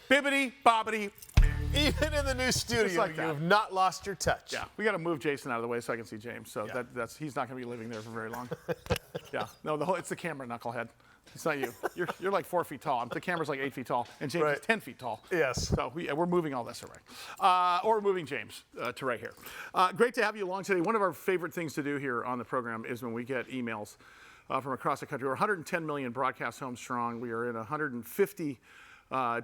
Bibbity, bobbity. Even in the new studio, like you that. have not lost your touch. Yeah, we got to move Jason out of the way so I can see James. So Yeah. he's not going to be living there for very long. Yeah, no, it's the camera, knucklehead. It's not you. You're like 4 feet tall. The camera's like 8 feet tall, and James is 10 feet tall. Yes. So we're moving all this away. Or we're moving James to right here. Great to have you along today. One of our favorite things to do here on the program is when we get emails from across the country. We're 110 million broadcast homes strong. We are in 150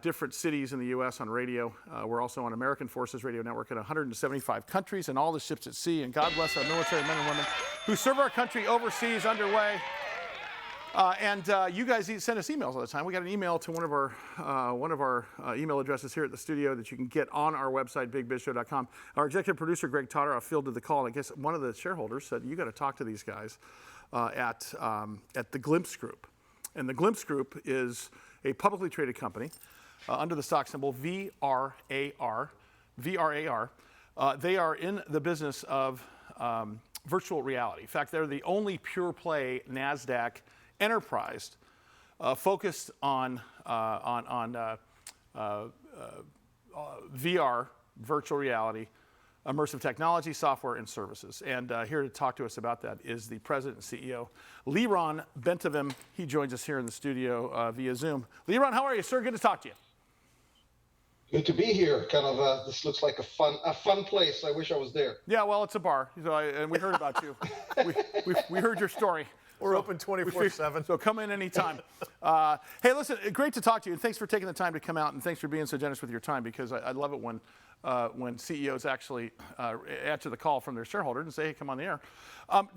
different cities in the U.S. on radio. We're also on American Forces Radio Network in 175 countries and all the ships at sea. And God bless our military men and women who serve our country overseas underway. You guys send us emails all the time. We got an email to one of our email addresses here at the studio that you can get on our website, bigbizshow.com. Our executive producer, Greg Totter, fielded the call. I guess one of the shareholders said, you got to talk to these guys at the Glimpse Group. And the Glimpse Group is a publicly traded company under the stock symbol VRAR. VRAR. They are in the business of virtual reality. In fact, they're the only pure play NASDAQ enterprise focused on VR, virtual reality, immersive technology, software, and services. And here to talk to us about that is the president and CEO, Lyron Bentovim. He joins us here in the studio via Zoom. Lyron, how are you, sir? Good to talk to you. Good to be here. Kind of, this looks like a fun place. I wish I was there. Yeah, well, it's a bar, and we heard about you. we heard your story. We're open 24/7. So come in anytime. Hey, listen, great to talk to you, and thanks for taking the time to come out, and thanks for being so generous with your time, because I love it when CEOs actually answer the call from their shareholders and say, hey, come on the air.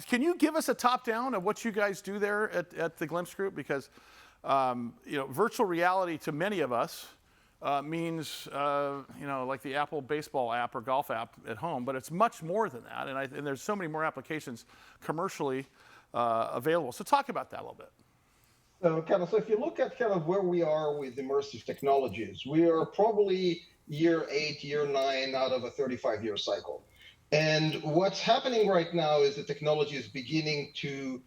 Can you give us a top-down of what you guys do there at the Glimpse Group? Because virtual reality to many of us means like the Apple baseball app or golf app at home, but it's much more than that, and there's so many more applications commercially available. So talk about that a little bit. So if you look at kind of where we are with immersive technologies, we are probably year 8, year 9 out of a 35-year cycle. And what's happening right now is the technology is beginning to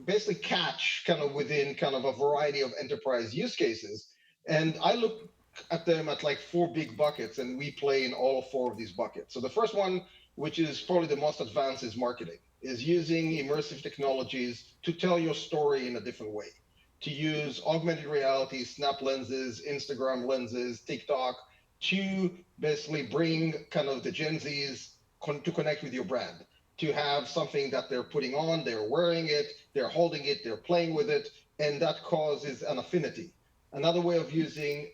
basically catch kind of within kind of a variety of enterprise use cases. And I look at them at like 4 big buckets, and we play in all 4 of these buckets. So the first one, which is probably the most advanced, is marketing, is using immersive technologies to tell your story in a different way, to use augmented reality, Snap lenses, Instagram lenses, TikTok, to basically bring kind of the Gen Zs to connect with your brand, to have something that they're putting on, they're wearing it, they're holding it, they're playing with it, and that causes an affinity. Another way of using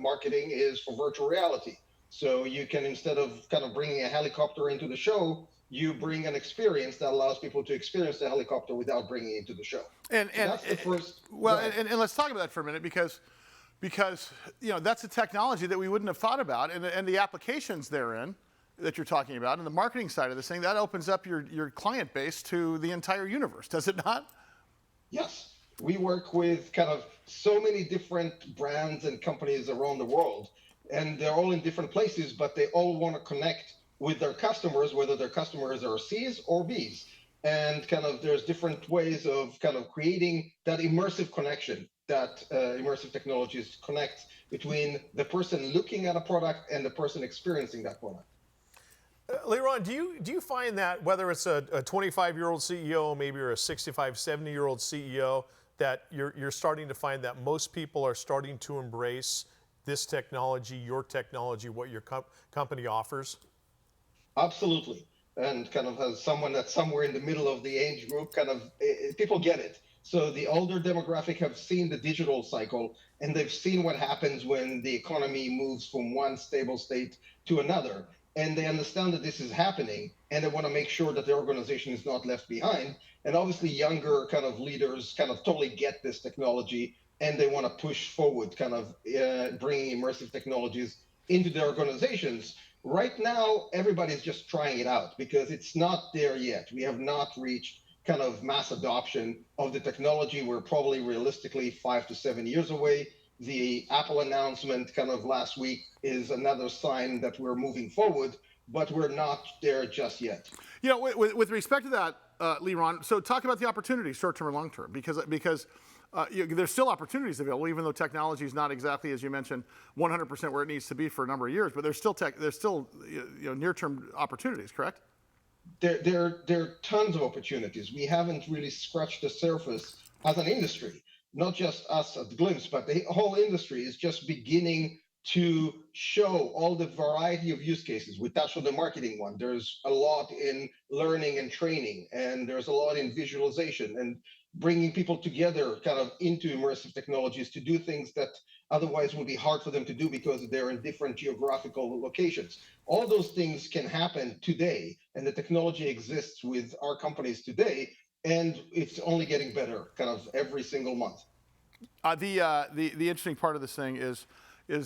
marketing is for virtual reality. So you can, instead of kind of bringing a helicopter into the show, you bring an experience that allows people to experience the helicopter without bringing it into the show. And that's the first. Well, and let's talk about that for a minute, because that's a technology that we wouldn't have thought about, and the applications therein that you're talking about, and the marketing side of this thing, that opens up your client base to the entire universe, does it not? Yes. We work with kind of so many different brands and companies around the world, and they're all in different places, but they all want to connect with their customers, whether their customers are C's or B's. And kind of there's different ways of kind of creating that immersive connection that immersive technologies connect between the person looking at a product and the person experiencing that product. Lyron, do you find that whether it's a 25-year-old CEO, maybe you're a 65, 70-year-old CEO, that you're starting to find that most people are starting to embrace this technology, your technology, what your company offers? Absolutely. And kind of as someone that's somewhere in the middle of the age group, kind of people get it. So the older demographic have seen the digital cycle, and they've seen what happens when the economy moves from one stable state to another. And they understand that this is happening, and they want to make sure that their organization is not left behind. And obviously younger kind of leaders kind of totally get this technology, and they want to push forward kind of bringing immersive technologies into their organizations. Right now, everybody's just trying it out because it's not there yet. We have not reached kind of mass adoption of the technology. We're probably realistically 5 to 7 years away. The Apple announcement kind of last week is another sign that we're moving forward, but we're not there just yet. With respect to that, Lyron, so talk about the opportunities, short-term and long-term, because there's still opportunities available, even though technology is not exactly, as you mentioned, 100% where it needs to be for a number of years. But there's still near-term opportunities, correct? There are tons of opportunities. We haven't really scratched the surface as an industry. Not just us at Glimpse, but the whole industry is just beginning to show all the variety of use cases. We touched on the marketing one. There's a lot in learning and training, and there's a lot in visualization and bringing people together kind of into immersive technologies to do things that otherwise would be hard for them to do because they're in different geographical locations. All those things can happen today, and the technology exists with our companies today, and it's only getting better kind of every single month. The interesting part of this thing is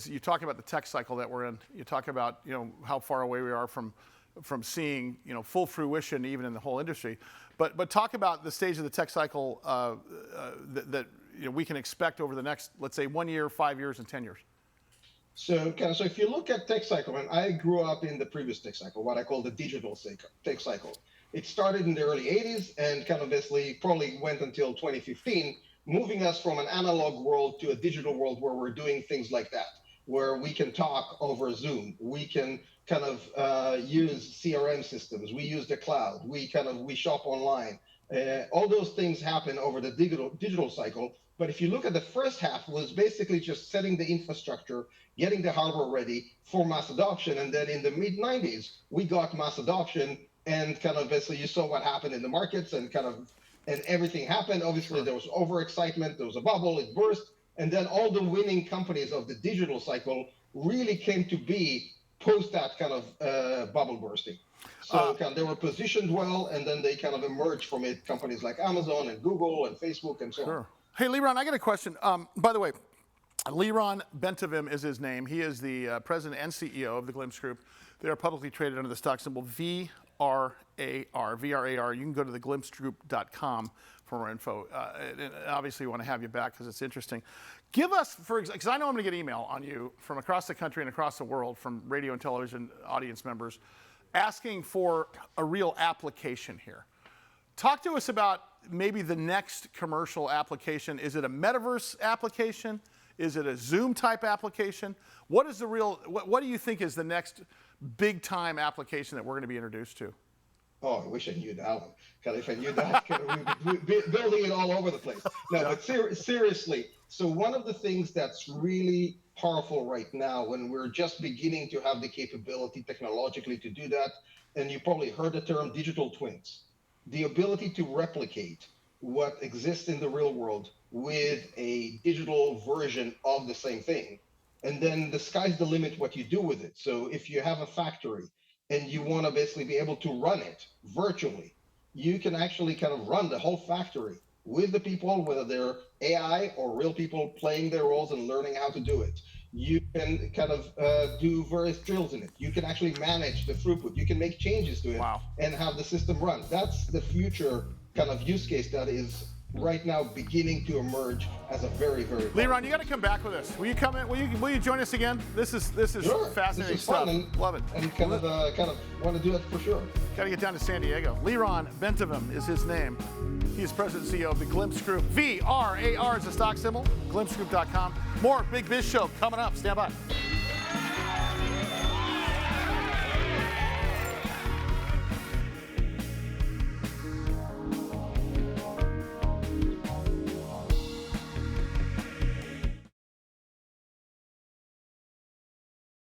you talk about the tech cycle that we're in. You talk about how far away we are from seeing full fruition even in the whole industry. But talk about the stage of the tech cycle that we can expect over the next, let's say, 1 year, 5 years, and 10 years. So if you look at tech cycle, and I grew up in the previous tech cycle, what I call the digital tech cycle. It started in the early 80s and kind of basically probably went until 2015, moving us from an analog world to a digital world where we're doing things like that, where we can talk over Zoom, we can kind of use CRM systems, we use the cloud, we shop online. All those things happen over the digital cycle. But if you look at the first half, was basically just setting the infrastructure, getting the hardware ready for mass adoption. And then in the mid 90s, we got mass adoption, and kind of basically you saw what happened in the markets, and everything happened. Obviously, there was overexcitement, there was a bubble, it burst. And then all the winning companies of the digital cycle really came to be post that kind of bubble bursting. So they were positioned well, and then they kind of emerged from it, companies like Amazon and Google and Facebook and so on. Hey, Lyron, I got a question. By the way, Lyron Bentovim is his name. He is the president and CEO of the Glimpse Group. They are publicly traded under the stock symbol VRAR. VRAR. You can go to theglimpsegroup.com for more info. And obviously, we want to have you back because it's interesting. Give us, because I know I'm going to get email on you from across the country and across the world from radio and television audience members asking for a real application here. Talk to us about maybe the next commercial application. Is it a metaverse application? Is it a Zoom type application? What is the real, what do you think is the next big time application that we're going to be introduced to? Oh, I wish I knew that one. Because if I knew that, we'd be building it all over the place. No, but seriously. So one of the things that's really powerful right now, when we're just beginning to have the capability technologically to do that, and you probably heard the term digital twins, the ability to replicate what exists in the real world with a digital version of the same thing. And then the sky's the limit what you do with it. So if you have a factory and you want to basically be able to run it virtually, you can actually kind of run the whole factory with the people, whether they're AI or real people playing their roles and learning how to do it. You can kind of do various drills in it. You can actually manage the throughput. You can make changes to it and have the system run. That's the future kind of use case that is right now beginning to emerge as a very, very Lyron, you got to come back with us. Will you come in? Will you join us again? This is sure. fascinating this is stuff. Fun Love it. And kind of want to do it for sure. Got to get down to San Diego. Lyron Bentovim is his name. He is president and CEO of the Glimpse Group. VRAR is the stock symbol. GlimpseGroup.com. More Big Biz Show coming up. Stand by.